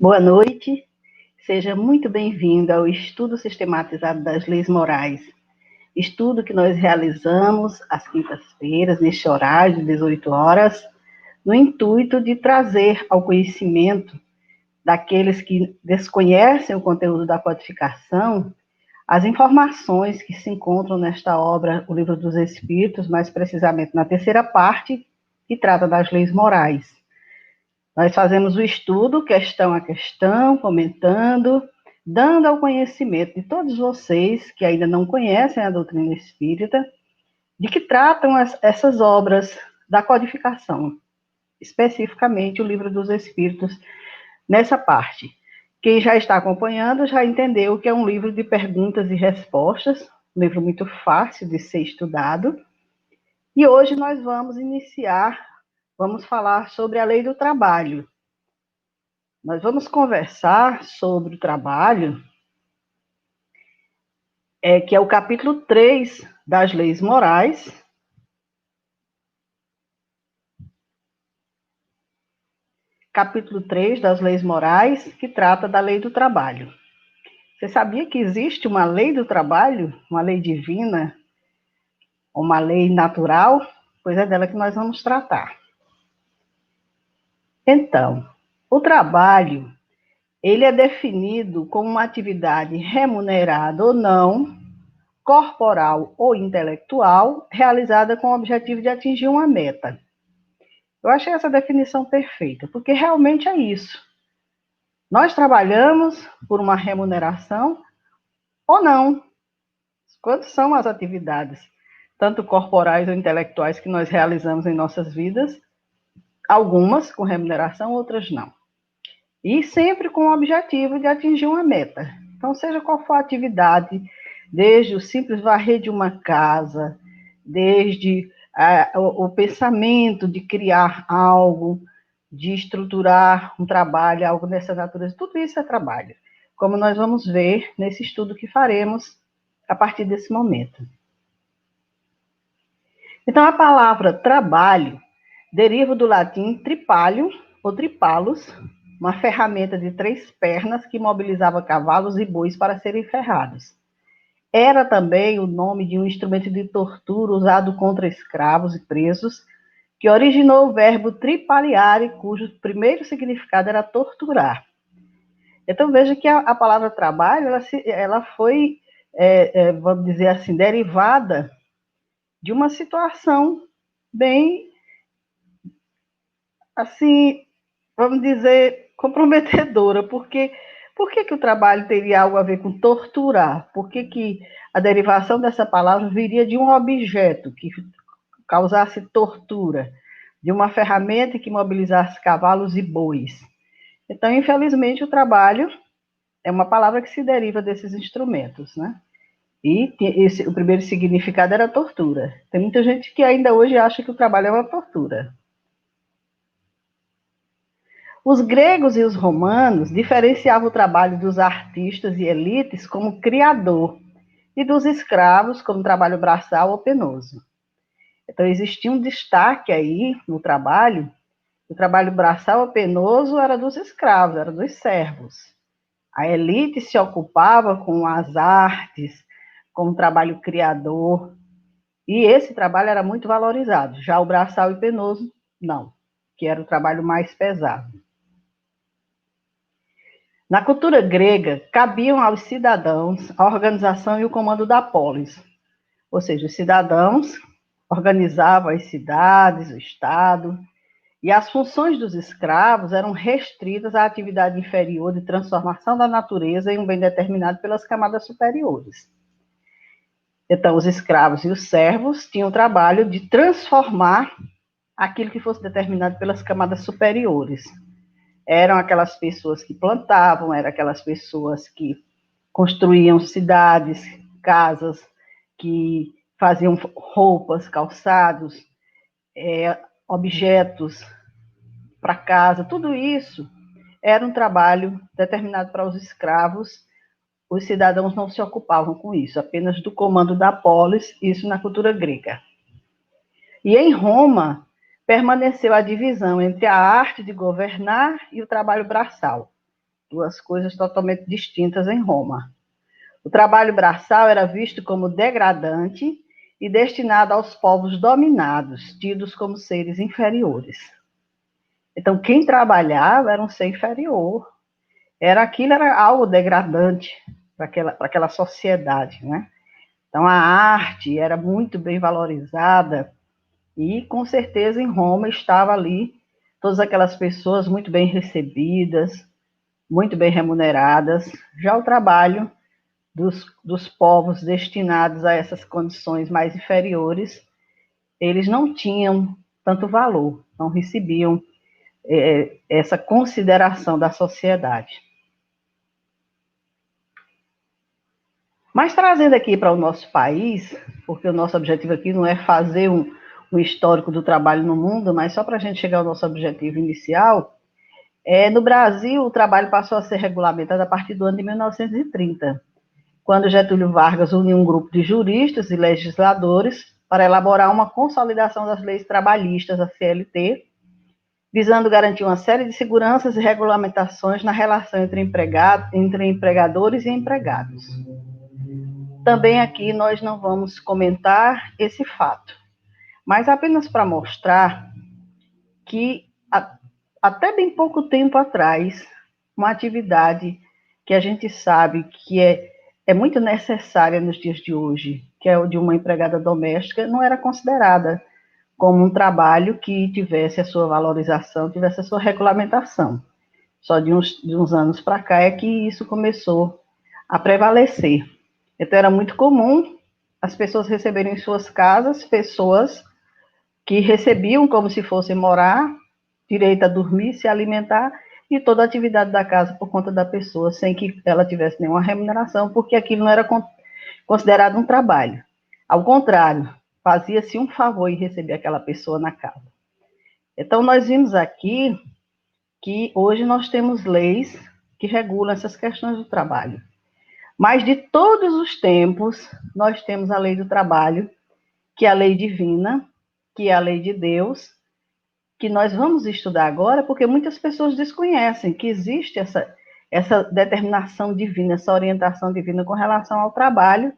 Boa noite, seja muito bem-vindo ao estudo sistematizado das leis morais. Estudo que nós realizamos às quintas-feiras, neste horário de 18 horas, no intuito de trazer ao conhecimento daqueles que desconhecem o conteúdo da codificação as informações que se encontram nesta obra, o Livro dos Espíritos, mais precisamente na terceira parte, que trata das leis morais. Nós fazemos o estudo, questão a questão, comentando, dando ao conhecimento de todos vocês que ainda não conhecem a doutrina espírita, de que tratam essas obras da codificação, especificamente o Livro dos Espíritos, nessa parte. Quem já está acompanhando já entendeu que é um livro de perguntas e respostas, um livro muito fácil de ser estudado. E hoje nós vamos falar sobre a lei do trabalho. Nós vamos conversar sobre o trabalho, que é o capítulo 3 das leis morais. Capítulo 3 das leis morais, que trata da lei do trabalho. Você sabia que existe uma lei do trabalho, uma lei divina, uma lei natural? Pois é dela que nós vamos tratar. Então, o trabalho, ele é definido como uma atividade remunerada ou não, corporal ou intelectual, realizada com o objetivo de atingir uma meta. Eu achei essa definição perfeita, porque realmente é isso. Nós trabalhamos por uma remuneração ou não. Quantas são as atividades, tanto corporais ou intelectuais, que nós realizamos em nossas vidas? Algumas com remuneração, outras não. E sempre com o objetivo de atingir uma meta. Então, seja qual for a atividade, desde o simples varrer de uma casa, desde o pensamento de criar algo, de estruturar um trabalho, algo dessa natureza, tudo isso é trabalho, como nós vamos ver nesse estudo que faremos a partir desse momento. Então, a palavra trabalho deriva do latim tripalho, ou tripalos, uma ferramenta de 3 pernas que mobilizava cavalos e bois para serem ferrados. Era também o nome de um instrumento de tortura usado contra escravos e presos, que originou o verbo tripaliare, cujo primeiro significado era torturar. Então, veja que a palavra trabalho, ela foi, vamos dizer assim, derivada de uma situação bem, assim, vamos dizer, comprometedora, porque por que o trabalho teria algo a ver com torturar? Por que a derivação dessa palavra viria de um objeto que causasse tortura, de uma ferramenta que mobilizasse cavalos e bois? Então, infelizmente, o trabalho é uma palavra que se deriva desses instrumentos, né? E o primeiro significado era tortura. Tem muita gente que ainda hoje acha que o trabalho é uma tortura. Os gregos e os romanos diferenciavam o trabalho dos artistas e elites como criador e dos escravos como trabalho braçal ou penoso. Então, existia um destaque aí no trabalho. O trabalho braçal ou penoso era dos escravos, era dos servos. A elite se ocupava com as artes, com o trabalho criador, e esse trabalho era muito valorizado. Já o braçal e penoso, não, que era o trabalho mais pesado. Na cultura grega, cabiam aos cidadãos a organização e o comando da polis, ou seja, os cidadãos organizavam as cidades, o Estado, e as funções dos escravos eram restritas à atividade inferior de transformação da natureza em um bem determinado pelas camadas superiores. Então, os escravos e os servos tinham o trabalho de transformar aquilo que fosse determinado pelas camadas superiores. Eram aquelas pessoas que plantavam, eram aquelas pessoas que construíam cidades, casas, que faziam roupas, calçados, objetos para casa, tudo isso era um trabalho determinado para os escravos. Os cidadãos não se ocupavam com isso, apenas do comando da polis, isso na cultura grega. E em Roma, permaneceu a divisão entre a arte de governar e o trabalho braçal. duas coisas totalmente distintas em Roma. O trabalho braçal era visto como degradante e destinado aos povos dominados, tidos como seres inferiores. Então, quem trabalhava era um ser inferior. Era algo degradante para aquela sociedade, né? Então, a arte era muito bem valorizada e, com certeza, em Roma estava ali todas aquelas pessoas muito bem recebidas, muito bem remuneradas. Já o trabalho dos povos destinados a essas condições mais inferiores, eles não tinham tanto valor, não recebiam essa consideração da sociedade. Mas trazendo aqui para o nosso país, porque o nosso objetivo aqui não é fazer um histórico do trabalho no mundo, mas só para a gente chegar ao nosso objetivo inicial, no Brasil o trabalho passou a ser regulamentado a partir do ano de 1930, quando Getúlio Vargas uniu um grupo de juristas e legisladores para elaborar uma consolidação das leis trabalhistas, a CLT, visando garantir uma série de seguranças e regulamentações na relação entre empregadores e empregados. Também aqui nós não vamos comentar esse fato, mas apenas para mostrar que até bem pouco tempo atrás, uma atividade que a gente sabe que é muito necessária nos dias de hoje, que é o de uma empregada doméstica, não era considerada como um trabalho que tivesse a sua valorização, tivesse a sua regulamentação. Só de uns anos para cá é que isso começou a prevalecer. Então, era muito comum as pessoas receberem em suas casas pessoas que recebiam como se fossem morar, direito a dormir, se alimentar e toda a atividade da casa por conta da pessoa, sem que ela tivesse nenhuma remuneração, porque aquilo não era considerado um trabalho. Ao contrário, fazia-se um favor em receber aquela pessoa na casa. Então, nós vimos aqui que hoje nós temos leis que regulam essas questões do trabalho. Mas de todos os tempos, nós temos a lei do trabalho, que é a lei divina, que é a lei de Deus, que nós vamos estudar agora, porque muitas pessoas desconhecem que existe essa determinação divina, essa orientação divina com relação ao trabalho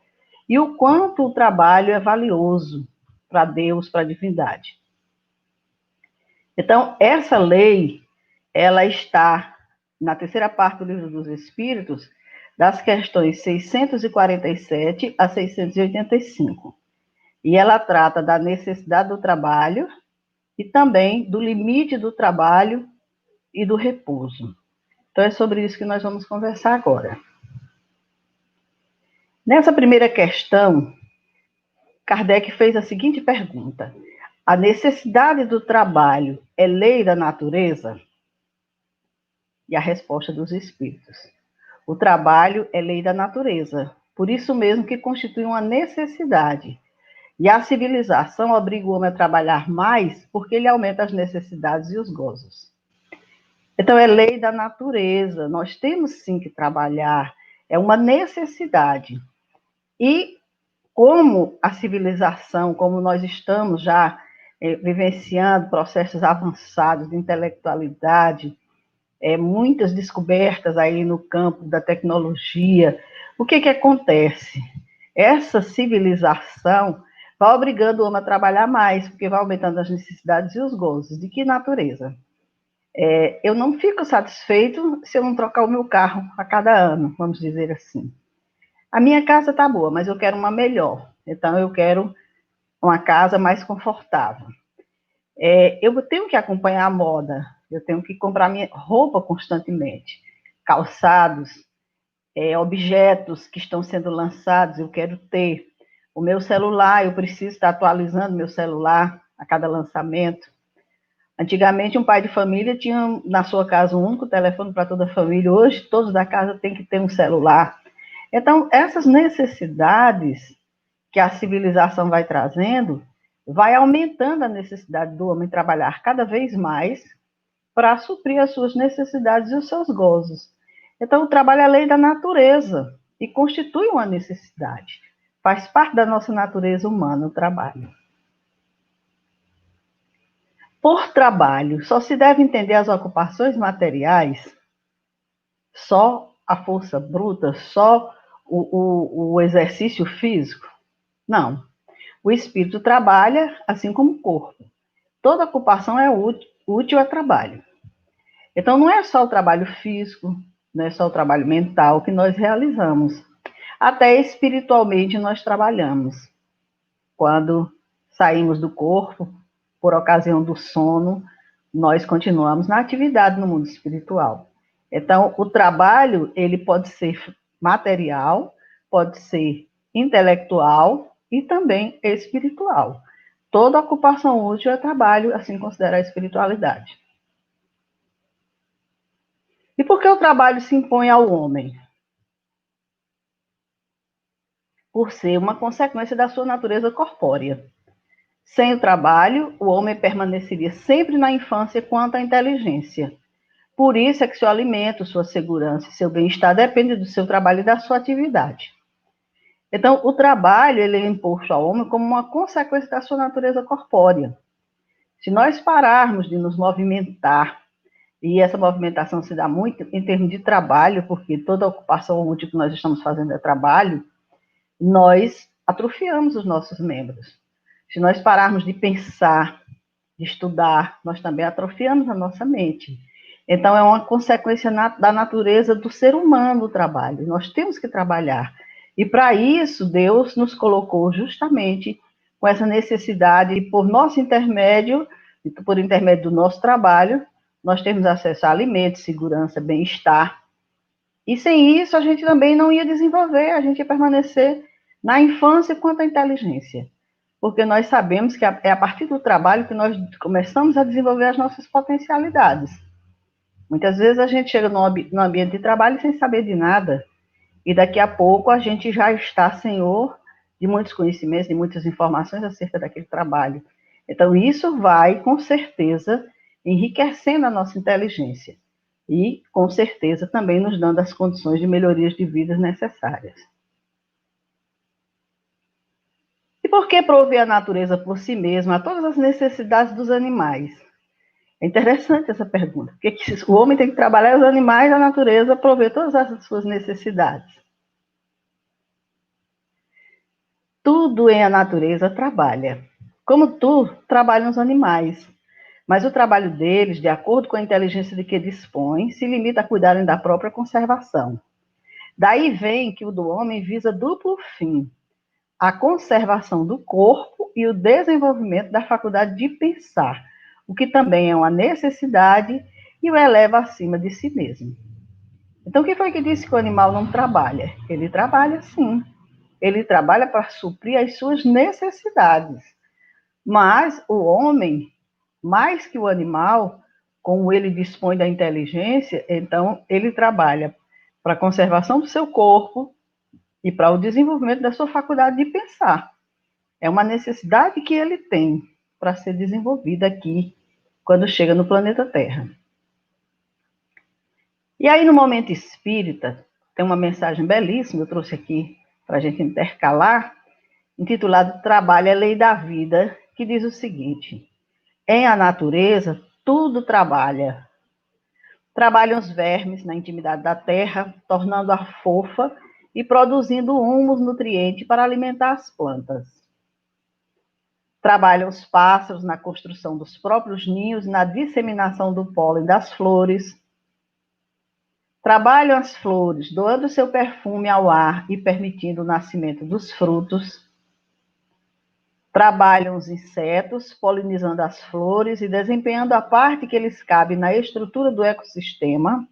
e o quanto o trabalho é valioso para Deus, para a divindade. Então, essa lei, ela está na terceira parte do Livro dos Espíritos, das questões 647 a 685. E ela trata da necessidade do trabalho e também do limite do trabalho e do repouso. Então, é sobre isso que nós vamos conversar agora. Nessa primeira questão, Kardec fez a seguinte pergunta: a necessidade do trabalho é lei da natureza? E a resposta dos espíritos: o trabalho é lei da natureza, por isso mesmo que constitui uma necessidade. E a civilização obriga o homem a trabalhar mais porque ele aumenta as necessidades e os gozos. Então, é lei da natureza, nós temos sim que trabalhar, é uma necessidade. E como a civilização, como nós estamos já vivenciando processos avançados de intelectualidade, muitas descobertas aí no campo da tecnologia, o que acontece? Essa civilização vai obrigando o homem a trabalhar mais, porque vai aumentando as necessidades e os gozos. De que natureza? Eu não fico satisfeito se eu não trocar o meu carro a cada ano, vamos dizer assim. A minha casa está boa, mas eu quero uma melhor. Então, eu quero uma casa mais confortável. Eu tenho que acompanhar a moda, eu tenho que comprar minha roupa constantemente, calçados, objetos que estão sendo lançados, eu quero ter. O meu celular, eu preciso estar atualizando meu celular a cada lançamento. Antigamente, um pai de família tinha, na sua casa, um único telefone para toda a família. Hoje, todos da casa têm que ter um celular. Então, essas necessidades que a civilização vai trazendo, vai aumentando a necessidade do homem trabalhar cada vez mais para suprir as suas necessidades e os seus gozos. Então, o trabalho é a lei da natureza e constitui uma necessidade. Faz parte da nossa natureza humana o trabalho. Por trabalho, só se deve entender as ocupações materiais só a força bruta, só o exercício físico? Não. O espírito trabalha assim como o corpo. Toda ocupação é útil a trabalho. Então, não é só o trabalho físico, não é só o trabalho mental que nós realizamos. Até espiritualmente nós trabalhamos. Quando saímos do corpo, por ocasião do sono, nós continuamos na atividade no mundo espiritual. Então, o trabalho, ele pode ser material, pode ser intelectual e também espiritual. Toda ocupação útil é trabalho, assim considera a espiritualidade. E por que o trabalho se impõe ao homem? Por ser uma consequência da sua natureza corpórea. Sem o trabalho, o homem permaneceria sempre na infância quanto à inteligência. Por isso é que seu alimento, sua segurança e seu bem-estar dependem do seu trabalho e da sua atividade. Então, o trabalho ele é imposto ao homem como uma consequência da sua natureza corpórea. Se nós pararmos de nos movimentar, e essa movimentação se dá muito em termos de trabalho, porque toda ocupação útil que nós estamos fazendo é trabalho, nós atrofiamos os nossos membros. Se nós pararmos de pensar, de estudar, nós também atrofiamos a nossa mente. Então, é uma consequência da natureza do ser humano o trabalho. Nós temos que trabalhar. E para isso, Deus nos colocou justamente com essa necessidade, por nosso intermédio, por intermédio do nosso trabalho, nós temos acesso a alimentos, segurança, bem-estar. E sem isso, a gente também não ia desenvolver, a gente ia permanecer na infância quanto à inteligência. Porque nós sabemos que é a partir do trabalho que nós começamos a desenvolver as nossas potencialidades. Muitas vezes a gente chega no ambiente de trabalho sem saber de nada, e daqui a pouco a gente já está senhor de muitos conhecimentos, de muitas informações acerca daquele trabalho. Então, isso vai, com certeza, enriquecendo a nossa inteligência e, com certeza, também nos dando as condições de melhorias de vida necessárias. E por que prover a natureza por si mesma a todas as necessidades dos animais? É interessante essa pergunta. Porque o homem tem que trabalhar, os animais, a natureza prover todas as suas necessidades. Tudo em a natureza trabalha. Como tu, trabalham os animais. Mas o trabalho deles, de acordo com a inteligência de que dispõem, se limita a cuidarem da própria conservação. Daí vem que o do homem visa duplo fim: a conservação do corpo e o desenvolvimento da faculdade de pensar, o que também é uma necessidade e o eleva acima de si mesmo. Então, quem foi que disse que o animal não trabalha? Ele trabalha sim. Ele trabalha para suprir as suas necessidades. Mas o homem, mais que o animal, como ele dispõe da inteligência, então ele trabalha para a conservação do seu corpo e para o desenvolvimento da sua faculdade de pensar. É uma necessidade que ele tem para ser desenvolvida aqui, quando chega no planeta Terra. E aí, no momento espírita, tem uma mensagem belíssima, eu trouxe aqui para a gente intercalar, intitulado Trabalho é Lei da Vida, que diz o seguinte: em a natureza, tudo trabalha. Trabalham os vermes na intimidade da terra, tornando-a fofa e produzindo humus nutriente para alimentar as plantas. Trabalham os pássaros na construção dos próprios ninhos e na disseminação do pólen das flores. Trabalham as flores, doando seu perfume ao ar e permitindo o nascimento dos frutos. Trabalham os insetos, polinizando as flores e desempenhando a parte que lhes cabe na estrutura do ecossistema.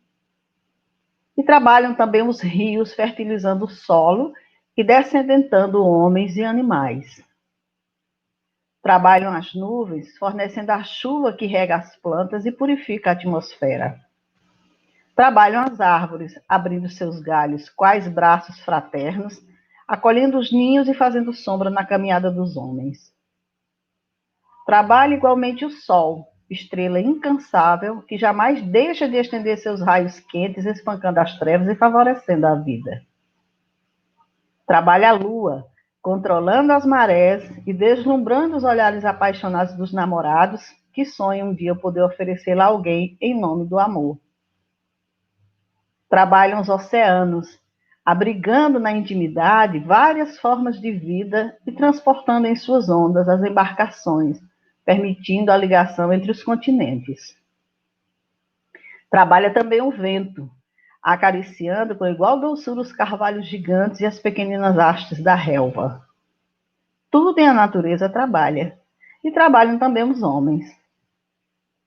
E trabalham também os rios, fertilizando o solo e descendentando homens e animais. Trabalham as nuvens, fornecendo a chuva que rega as plantas e purifica a atmosfera. Trabalham as árvores, abrindo seus galhos, quais braços fraternos, acolhendo os ninhos e fazendo sombra na caminhada dos homens. Trabalha igualmente o sol, estrela incansável, que jamais deixa de estender seus raios quentes, espancando as trevas e favorecendo a vida. Trabalha a lua, controlando as marés e deslumbrando os olhares apaixonados dos namorados que sonham um dia poder oferecê-la a alguém em nome do amor. trabalham os oceanos, abrigando na intimidade várias formas de vida e transportando em suas ondas as embarcações, permitindo a ligação entre os continentes. Trabalha também o vento, acariciando com igual doçura os carvalhos gigantes e as pequeninas hastes da relva. Tudo em a natureza trabalha, e trabalham também os homens.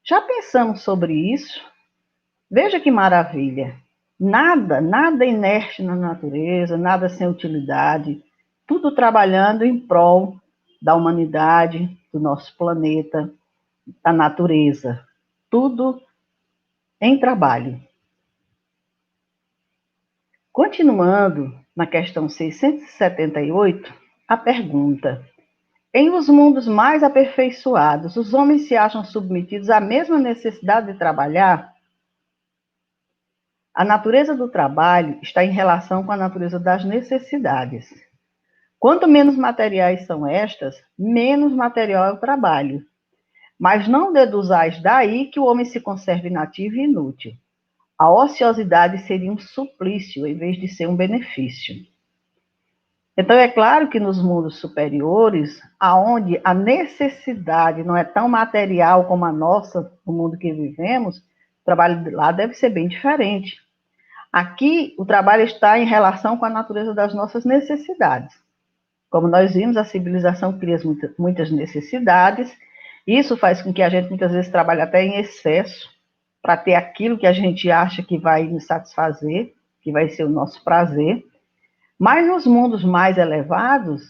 Já pensamos sobre isso? Veja que maravilha! Nada inerte na natureza, nada sem utilidade, tudo trabalhando em prol da humanidade, do nosso planeta, da natureza. Tudo em trabalho. Continuando na questão 678, a pergunta: em os mundos mais aperfeiçoados, os homens se acham submetidos à mesma necessidade de trabalhar? A natureza do trabalho está em relação com a natureza das necessidades. Quanto menos materiais são estas, menos material é o trabalho. Mas não deduzais daí que o homem se conserve inativo e inútil. A ociosidade seria um suplício em vez de ser um benefício. Então, é claro que nos mundos superiores, aonde a necessidade não é tão material como a nossa, no mundo que vivemos, o trabalho lá deve ser bem diferente. Aqui, o trabalho está em relação com a natureza das nossas necessidades. Como nós vimos, a civilização cria muitas necessidades, isso faz com que a gente muitas vezes trabalhe até em excesso, para ter aquilo que a gente acha que vai nos satisfazer, que vai ser o nosso prazer. Mas nos mundos mais elevados,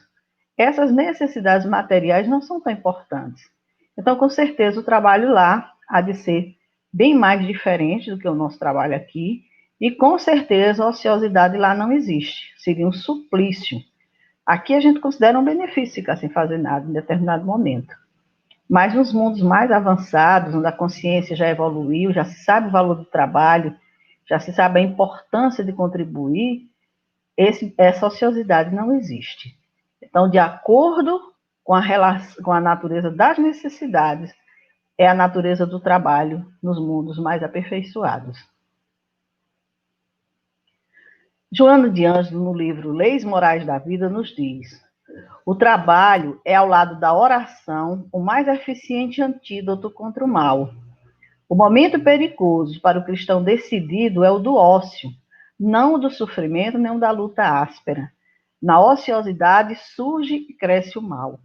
essas necessidades materiais não são tão importantes. Então, com certeza, o trabalho lá há de ser bem mais diferente do que o nosso trabalho aqui, e com certeza a ociosidade lá não existe, seria um suplício. Aqui a gente considera um benefício ficar sem fazer nada em determinado momento. Mas nos mundos mais avançados, onde a consciência já evoluiu, já se sabe o valor do trabalho, já se sabe a importância de contribuir, essa ociosidade não existe. Então, de acordo com a natureza das necessidades, é a natureza do trabalho nos mundos mais aperfeiçoados. Joana de Ângelo, no livro Leis Morais da Vida, nos diz: o trabalho é, ao lado da oração, o mais eficiente antídoto contra o mal. O momento perigoso para o cristão decidido é o do ócio, não o do sofrimento nem o da luta áspera. Na ociosidade surge e cresce o mal.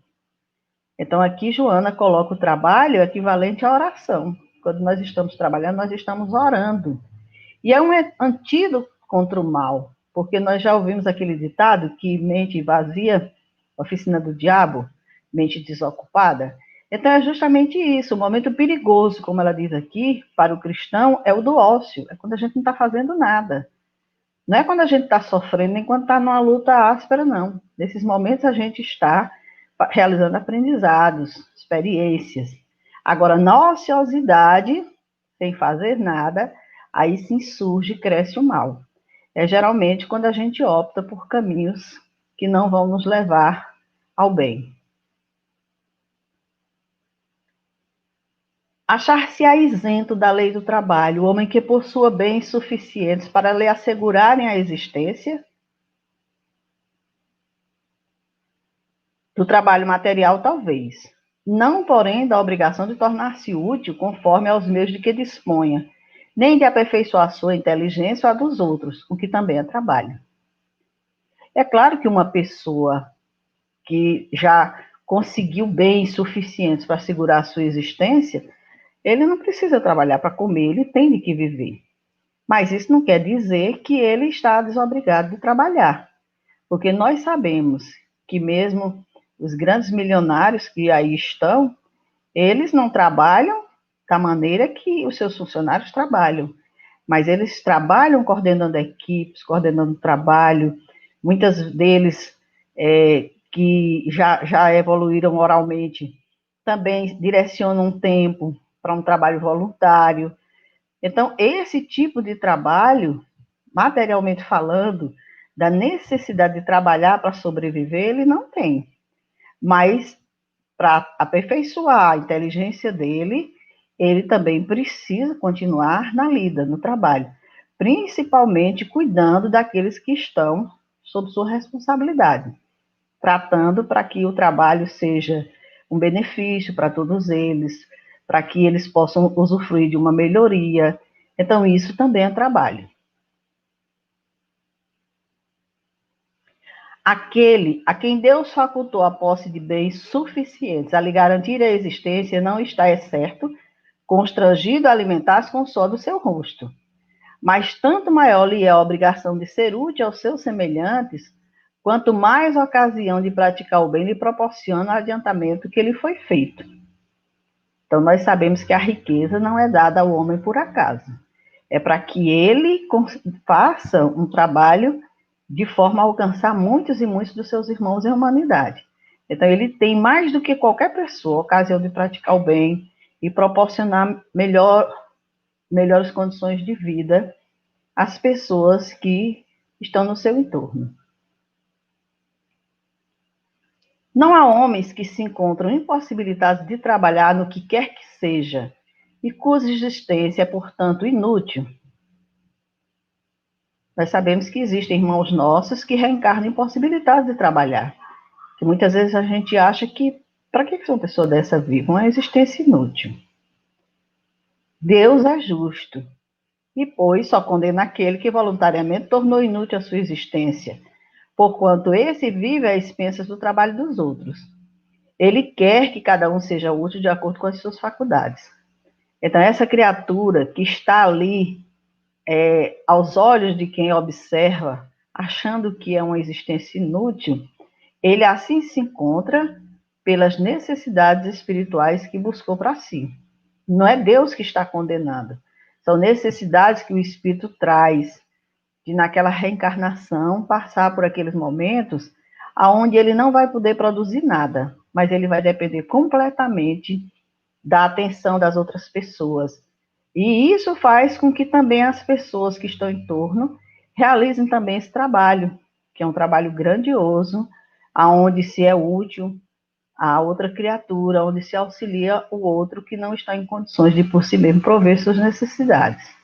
Então, aqui, Joana coloca o trabalho equivalente à oração. Quando nós estamos trabalhando, nós estamos orando. E é um antídoto contra o mal, porque nós já ouvimos aquele ditado que mente vazia, oficina do diabo, mente desocupada. Então, é justamente isso. O momento perigoso, como ela diz aqui, para o cristão, é o do ócio. É quando a gente não está fazendo nada. Não é quando a gente está sofrendo, nem quando está numa luta áspera, não. Nesses momentos, a gente está realizando aprendizados, experiências. Agora, na ociosidade, sem fazer nada, aí sim surge e cresce o mal. É geralmente quando a gente opta por caminhos que não vão nos levar ao bem. Achar-se-á isento da lei do trabalho o homem que possua bens suficientes para lhe assegurarem a existência? Do trabalho material, talvez. Não, porém, da obrigação de tornar-se útil conforme aos meios de que disponha, nem de aperfeiçoar sua inteligência ou a dos outros, o que também é trabalho. É claro que uma pessoa que já conseguiu bens suficientes para segurar a sua existência, ele não precisa trabalhar para comer, ele tem de que viver. Mas isso não quer dizer que ele está desobrigado de trabalhar, porque nós sabemos que mesmo os grandes milionários que aí estão, eles não trabalham da maneira que os seus funcionários trabalham, mas eles trabalham coordenando equipes, coordenando trabalho, muitas deles que já evoluíram oralmente, também direcionam um tempo para um trabalho voluntário. Então, esse tipo de trabalho, materialmente falando, da necessidade de trabalhar para sobreviver, ele não tem. Mas, para aperfeiçoar a inteligência dele, ele também precisa continuar na lida, no trabalho. principalmente cuidando daqueles que estão sob sua responsabilidade, tratando para que o trabalho seja um benefício para todos eles, para que eles possam usufruir de uma melhoria. Então, isso também é trabalho. Aquele a quem Deus facultou a posse de bens suficientes a lhe garantir a existência não está, é certo, constrangido a alimentar-se com o suor do seu rosto. Mas tanto maior lhe é a obrigação de ser útil aos seus semelhantes, quanto mais ocasião de praticar o bem lhe proporciona o adiantamento que lhe foi feito. Então, nós sabemos que a riqueza não é dada ao homem por acaso. É para que ele faça um trabalho de forma a alcançar muitos e muitos dos seus irmãos em humanidade. Então, ele tem mais do que qualquer pessoa ocasião de praticar o bem e proporcionar melhores condições de vida às pessoas que estão no seu entorno. Não há homens que se encontram impossibilitados de trabalhar no que quer que seja e cuja existência é, portanto, inútil. Nós sabemos que existem irmãos nossos que reencarnam impossibilitados de trabalhar, que muitas vezes a gente acha que para que uma pessoa dessa vive? Uma existência inútil. Deus é justo e, pois, só condena aquele que voluntariamente tornou inútil a sua existência, porquanto esse vive às expensas do trabalho dos outros. Ele quer que cada um seja útil de acordo com as suas faculdades. Então, essa criatura que está ali, aos olhos de quem observa, achando que é uma existência inútil, ele assim se encontra pelas necessidades espirituais que buscou para si. Não é Deus que está condenado. São necessidades que o espírito traz de, naquela reencarnação, passar por aqueles momentos aonde ele não vai poder produzir nada, mas ele vai depender completamente da atenção das outras pessoas. E isso faz com que também as pessoas que estão em torno realizem também esse trabalho, que é um trabalho grandioso, aonde se é útil a outra criatura, onde se auxilia o outro que não está em condições de por si mesmo prover suas necessidades.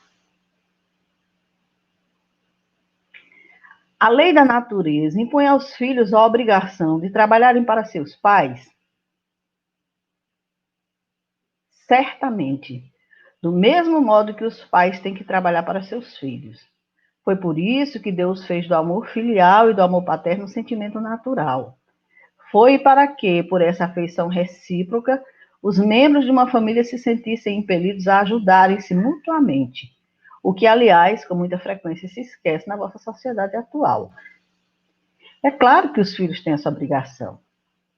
A lei da natureza impõe aos filhos a obrigação de trabalharem para seus pais? Certamente, do mesmo modo que os pais têm que trabalhar para seus filhos. Foi por isso que Deus fez do amor filial e do amor paterno um sentimento natural. Foi para que, por essa afeição recíproca, os membros de uma família se sentissem impelidos a ajudarem-se mutuamente, o que, aliás, com muita frequência se esquece na vossa sociedade atual. É claro que os filhos têm essa obrigação.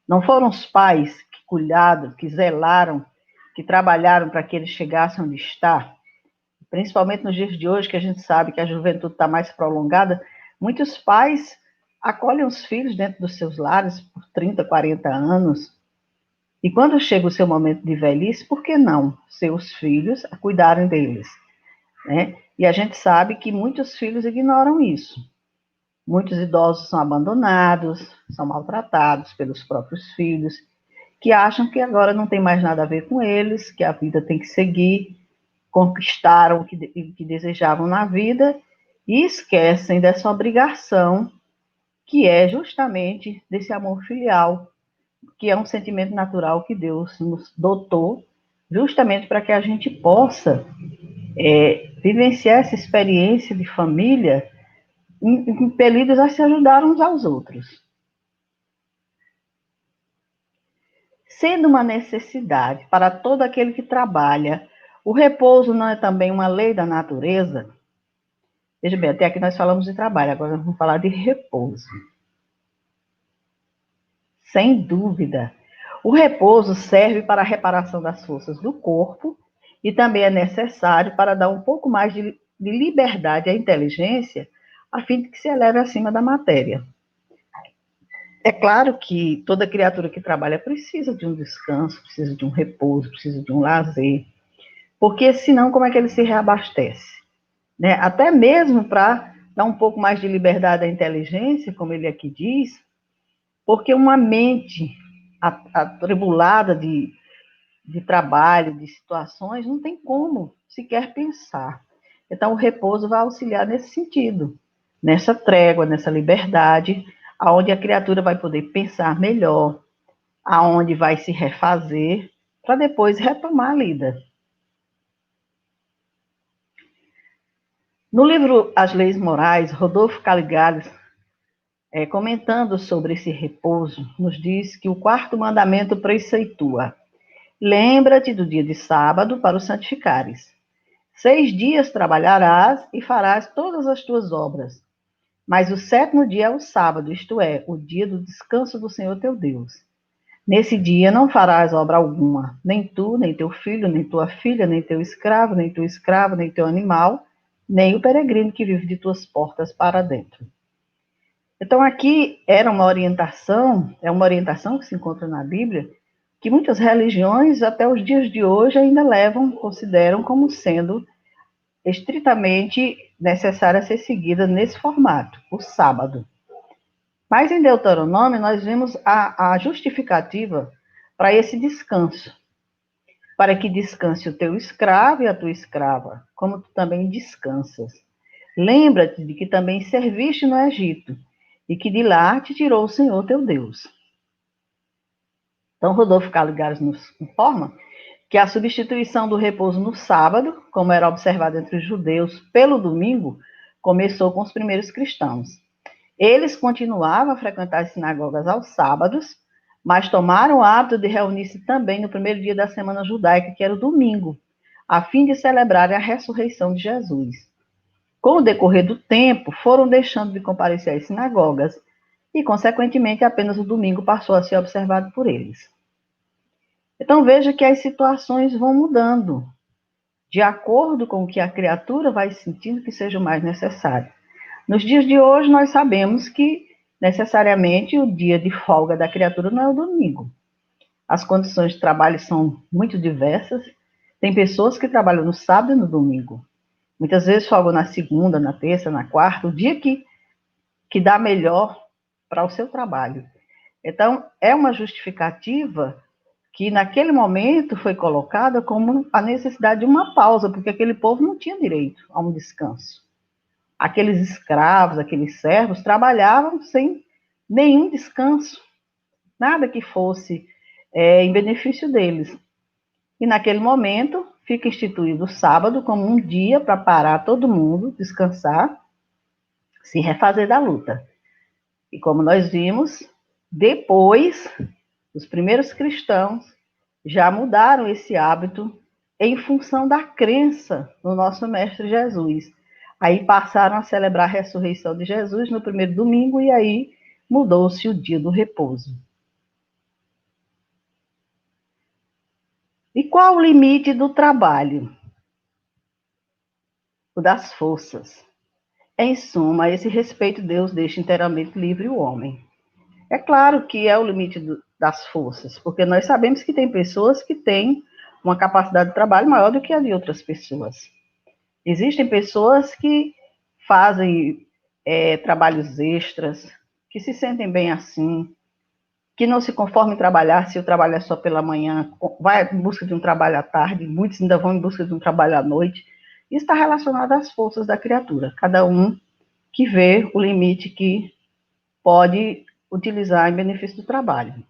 Não foram os pais que cuidaram, que zelaram, que trabalharam para que eles chegassem onde está? Principalmente nos dias de hoje, que a gente sabe que a juventude está mais prolongada, muitos pais acolhem os filhos dentro dos seus lares por 30, 40 anos. E quando chega o seu momento de velhice, por que não seus filhos a cuidarem deles? Né? E a gente sabe que muitos filhos ignoram isso. Muitos idosos são abandonados, são maltratados pelos próprios filhos, que acham que agora não tem mais nada a ver com eles, que a vida tem que seguir, conquistaram o que desejavam na vida e esquecem dessa obrigação, que é justamente desse amor filial, que é um sentimento natural que Deus nos dotou, justamente para que a gente possa vivenciar essa experiência de família, impelidos a se ajudar uns aos outros. Sendo uma necessidade para todo aquele que trabalha, o repouso não é também uma lei da natureza? Veja bem, até aqui nós falamos de trabalho, agora vamos falar de repouso. Sem dúvida. O repouso serve para a reparação das forças do corpo e também é necessário para dar um pouco mais de liberdade à inteligência, a fim de que se eleve acima da matéria. É claro que toda criatura que trabalha precisa de um descanso, precisa de um repouso, precisa de um lazer, porque senão como é que ele se reabastece? Né? Até mesmo para dar um pouco mais de liberdade à inteligência, como ele aqui diz, porque uma mente atribulada de trabalho, de situações, não tem como sequer pensar. Então, o repouso vai auxiliar nesse sentido, nessa trégua, nessa liberdade, aonde a criatura vai poder pensar melhor, aonde vai se refazer, para depois retomar a lida. No livro As Leis Morais, Rodolfo Caligares, comentando sobre esse repouso, nos diz que o quarto mandamento preceitua: lembra-te do dia de sábado para o santificares. 6 dias trabalharás e farás todas as tuas obras. Mas o sétimo dia é o sábado, isto é, o dia do descanso do Senhor teu Deus. Nesse dia não farás obra alguma, nem tu, nem teu filho, nem tua filha, nem teu escravo, nem teu escravo, nem teu animal, nem o peregrino que vive de tuas portas para dentro. Então aqui era uma orientação, é uma orientação que se encontra na Bíblia, que muitas religiões até os dias de hoje ainda levam, consideram como sendo estritamente necessária ser seguida nesse formato, o sábado. Mas em Deuteronômio nós vemos a justificativa para esse descanso, para que descanse o teu escravo e a tua escrava, como tu também descansas. Lembra-te de que também serviste no Egito, e que de lá te tirou o Senhor teu Deus. Então, Rodolfo Caligares nos informa que a substituição do repouso no sábado, como era observado entre os judeus, pelo domingo, começou com os primeiros cristãos. Eles continuavam a frequentar as sinagogas aos sábados, mas tomaram o hábito de reunir-se também no primeiro dia da semana judaica, que era o domingo, a fim de celebrar a ressurreição de Jesus. Com o decorrer do tempo, foram deixando de comparecer às sinagogas e, consequentemente, apenas o domingo passou a ser observado por eles. Então, veja que as situações vão mudando, de acordo com o que a criatura vai sentindo que seja o mais necessário. Nos dias de hoje, nós sabemos que, necessariamente, o dia de folga da criatura não é o domingo. As condições de trabalho são muito diversas. Tem pessoas que trabalham no sábado e no domingo. Muitas vezes folgam na segunda, na terça, na quarta, o dia que dá melhor para o seu trabalho. Então, é uma justificativa que naquele momento foi colocada como a necessidade de uma pausa, porque aquele povo não tinha direito a um descanso. Aqueles escravos, aqueles servos, trabalhavam sem nenhum descanso, nada que fosse em benefício deles. E naquele momento fica instituído o sábado como um dia para parar todo mundo, descansar, se refazer da luta. E como nós vimos, depois, os primeiros cristãos já mudaram esse hábito em função da crença no nosso Mestre Jesus. Aí passaram a celebrar a ressurreição de Jesus no primeiro domingo e aí mudou-se o dia do repouso. E qual o limite do trabalho? O das forças. Em suma, a esse respeito, Deus deixa inteiramente livre o homem. É claro que é o limite das forças, porque nós sabemos que tem pessoas que têm uma capacidade de trabalho maior do que a de outras pessoas. Existem pessoas que fazem trabalhos extras, que se sentem bem assim, que não se conformam em trabalhar se o trabalho é só pela manhã, vai em busca de um trabalho à tarde, muitos ainda vão em busca de um trabalho à noite. Isso está relacionado às forças da criatura, cada um que vê o limite que pode utilizar em benefício do trabalho.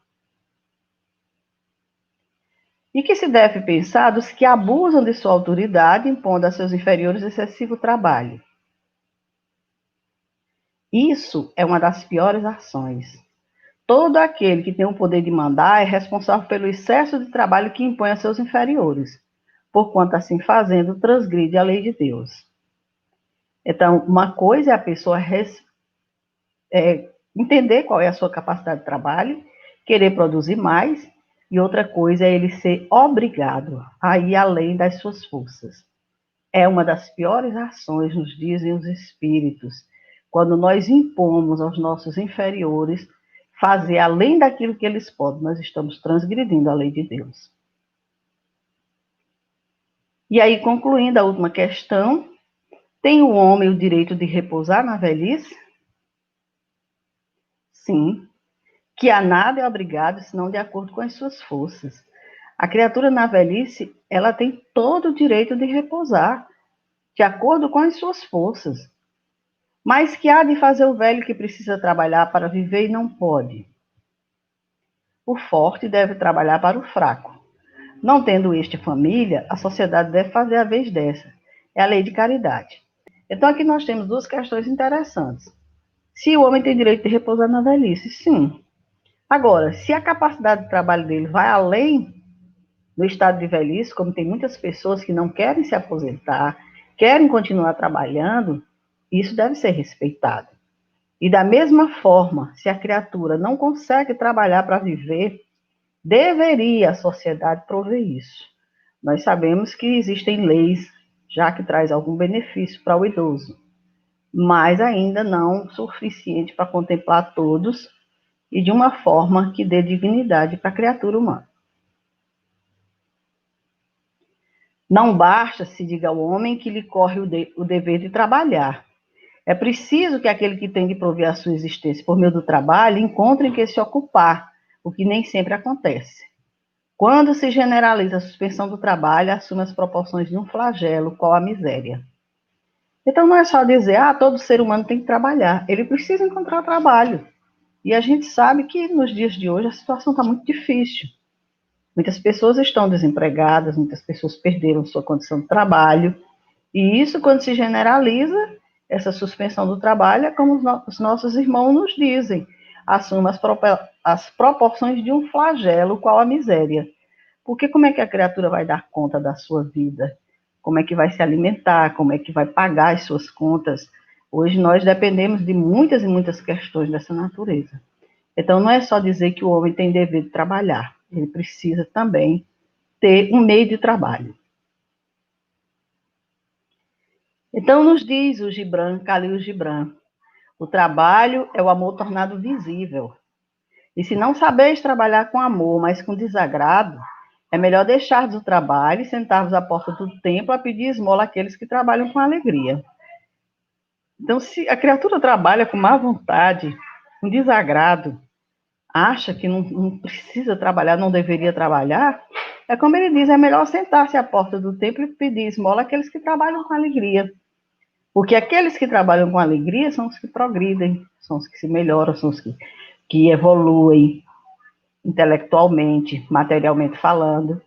E que se deve pensar dos que abusam de sua autoridade, impondo a seus inferiores excessivo trabalho. Isso é uma das piores ações. Todo aquele que tem o poder de mandar é responsável pelo excesso de trabalho que impõe a seus inferiores, porquanto, assim fazendo, transgride a lei de Deus. Então, uma coisa é a pessoa entender qual é a sua capacidade de trabalho, querer produzir mais, e outra coisa é ele ser obrigado a ir além das suas forças. É uma das piores ações, nos dizem os espíritos, quando nós impomos aos nossos inferiores fazer além daquilo que eles podem, nós estamos transgredindo a lei de Deus. E aí, concluindo a última questão, tem o homem o direito de repousar na velhice? Sim, que a nada é obrigado, senão de acordo com as suas forças. A criatura na velhice, ela tem todo o direito de repousar. de acordo com as suas forças, mas que há de fazer o velho que precisa trabalhar para viver e não pode. O forte deve trabalhar para o fraco. Não tendo este família, a sociedade deve fazer a vez dessa. É a lei de caridade. Então, aqui nós temos duas questões interessantes. Se o homem tem direito de repousar na velhice, sim. Agora, se a capacidade de trabalho dele vai além do estado de velhice, como tem muitas pessoas que não querem se aposentar, querem continuar trabalhando, isso deve ser respeitado. E da mesma forma, se a criatura não consegue trabalhar para viver, deveria a sociedade prover isso. Nós sabemos que existem leis já que traz algum benefício para o idoso, mas ainda não suficiente para contemplar todos e de uma forma que dê dignidade para a criatura humana. Não basta se diga ao homem que lhe corre o dever de trabalhar. É preciso que aquele que tem de prover a sua existência por meio do trabalho encontre em que se ocupar, o que nem sempre acontece. Quando se generaliza a suspensão do trabalho, assume as proporções de um flagelo, qual a miséria. Então não é só dizer, todo ser humano tem que trabalhar. Ele precisa encontrar trabalho. E a gente sabe que nos dias de hoje a situação está muito difícil. Muitas pessoas estão desempregadas, muitas pessoas perderam sua condição de trabalho. E isso, quando se generaliza, essa suspensão do trabalho é como os nossos irmãos nos dizem, assume as proporções de um flagelo, qual a miséria. Porque como é que a criatura vai dar conta da sua vida? Como é que vai se alimentar? Como é que vai pagar as suas contas? Hoje nós dependemos de muitas e muitas questões dessa natureza. Então não é só dizer que o homem tem dever de trabalhar, ele precisa também ter um meio de trabalho. Então nos diz o Gibran, Khalil Gibran, o trabalho é o amor tornado visível. E se não sabeis trabalhar com amor, mas com desagrado, é melhor deixar o trabalho e sentar-vos à porta do templo a pedir esmola àqueles que trabalham com alegria. Então, se a criatura trabalha com má vontade, com desagrado, acha que não precisa trabalhar, não deveria trabalhar, é como ele diz, é melhor sentar-se à porta do templo e pedir esmola àqueles que trabalham com alegria. Porque aqueles que trabalham com alegria são os que progridem, são os que se melhoram, são os que evoluem intelectualmente, materialmente falando.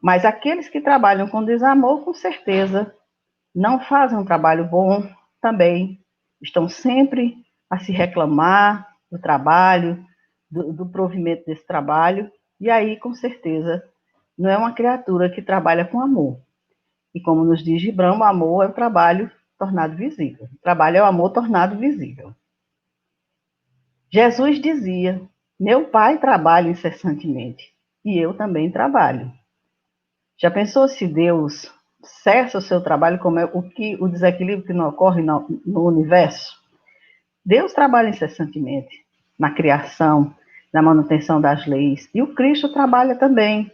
Mas aqueles que trabalham com desamor, com certeza, não fazem um trabalho bom também. Estão sempre a se reclamar do trabalho, do provimento desse trabalho. E aí, com certeza, não é uma criatura que trabalha com amor. E como nos diz Gibran, o amor é o trabalho tornado visível. O trabalho é o amor tornado visível. Jesus dizia, meu pai trabalha incessantemente, e eu também trabalho. Já pensou se Deus cessa o seu trabalho, como é o desequilíbrio que não ocorre no universo? Deus trabalha incessantemente na criação, na manutenção das leis, e o Cristo trabalha também,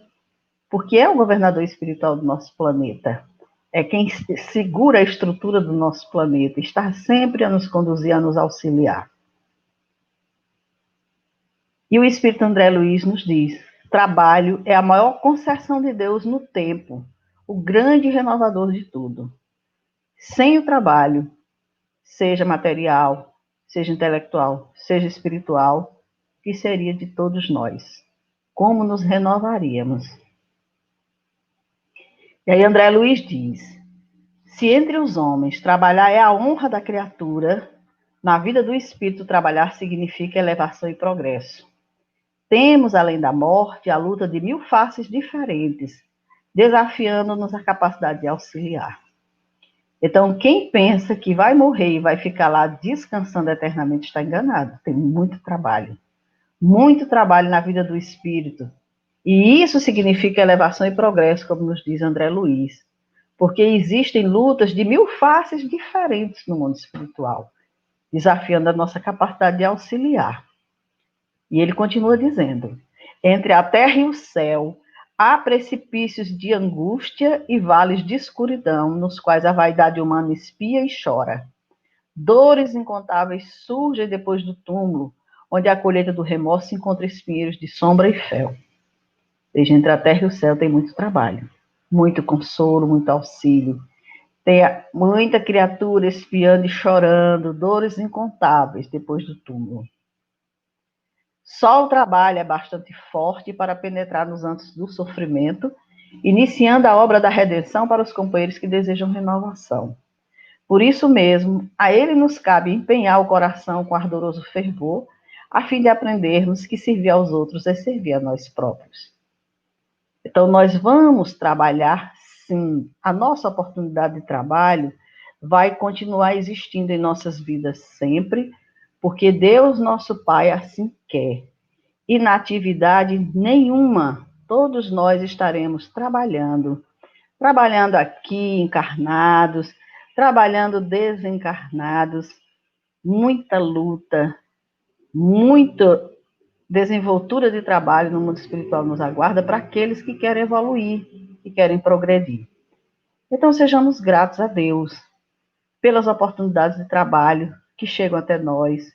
porque é o governador espiritual do nosso planeta. É quem segura a estrutura do nosso planeta, está sempre a nos conduzir, a nos auxiliar. E o Espírito André Luiz nos diz, trabalho é a maior concessão de Deus no tempo, o grande renovador de tudo. Sem o trabalho, seja material, seja intelectual, seja espiritual, que seria de todos nós? Como nos renovaríamos? E aí André Luiz diz, se entre os homens trabalhar é a honra da criatura, na vida do espírito trabalhar significa elevação e progresso. Temos, além da morte, a luta de 1000 faces diferentes, desafiando-nos a capacidade de auxiliar. Então, quem pensa que vai morrer e vai ficar lá descansando eternamente está enganado. Tem muito trabalho na vida do espírito. E isso significa elevação e progresso, como nos diz André Luiz. Porque existem lutas de 1000 faces diferentes no mundo espiritual, desafiando a nossa capacidade de auxiliar. E ele continua dizendo, entre a terra e o céu, há precipícios de angústia e vales de escuridão, nos quais a vaidade humana espia e chora. Dores incontáveis surgem depois do túmulo, onde a colheita do remorso encontra espinheiros de sombra e fel. Desde entre a terra e o céu tem muito trabalho, muito consolo, muito auxílio. Tem muita criatura espiando e chorando, dores incontáveis depois do túmulo. Só o trabalho é bastante forte para penetrar nos antos do sofrimento, iniciando a obra da redenção para os companheiros que desejam renovação. Por isso mesmo, a ele nos cabe empenhar o coração com ardoroso fervor, a fim de aprendermos que servir aos outros é servir a nós próprios. Então, nós vamos trabalhar, sim. A nossa oportunidade de trabalho vai continuar existindo em nossas vidas sempre, porque Deus, nosso Pai, assim quer. E na atividade nenhuma, todos nós estaremos trabalhando aqui encarnados, trabalhando desencarnados, muita luta, muita desenvoltura de trabalho no mundo espiritual nos aguarda para aqueles que querem evoluir, que querem progredir. Então, sejamos gratos a Deus pelas oportunidades de trabalho que chegam até nós,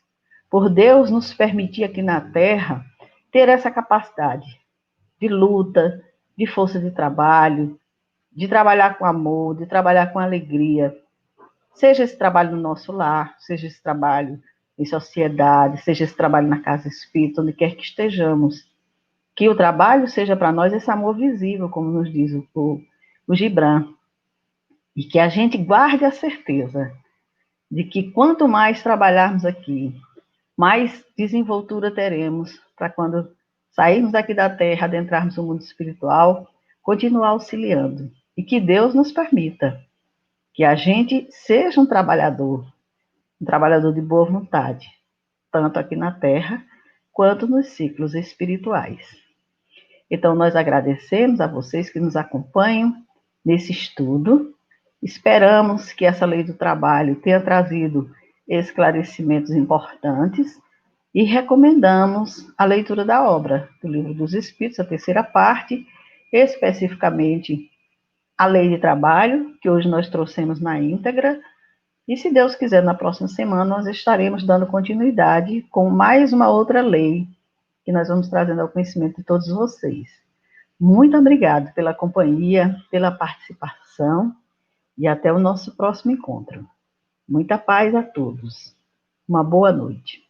por Deus nos permitir aqui na Terra ter essa capacidade de luta, de força de trabalho, de trabalhar com amor, de trabalhar com alegria. Seja esse trabalho no nosso lar, seja esse trabalho em sociedade, seja esse trabalho na casa espírita, onde quer que estejamos. Que o trabalho seja para nós esse amor visível, como nos diz o Gibran. E que a gente guarde a certeza de que quanto mais trabalharmos aqui, mais desenvoltura teremos para quando sairmos daqui da Terra, adentrarmos no mundo espiritual, continuar auxiliando. E que Deus nos permita que a gente seja um trabalhador de boa vontade, tanto aqui na Terra, quanto nos ciclos espirituais. Então, nós agradecemos a vocês que nos acompanham nesse estudo. Esperamos que essa lei do trabalho tenha trazido esclarecimentos importantes e recomendamos a leitura da obra do Livro dos Espíritos, a terceira parte, especificamente a lei de trabalho, que hoje nós trouxemos na íntegra. E, se Deus quiser, na próxima semana nós estaremos dando continuidade com mais uma outra lei que nós vamos trazendo ao conhecimento de todos vocês. Muito obrigado pela companhia, pela participação e até o nosso próximo encontro. Muita paz a todos. Uma boa noite.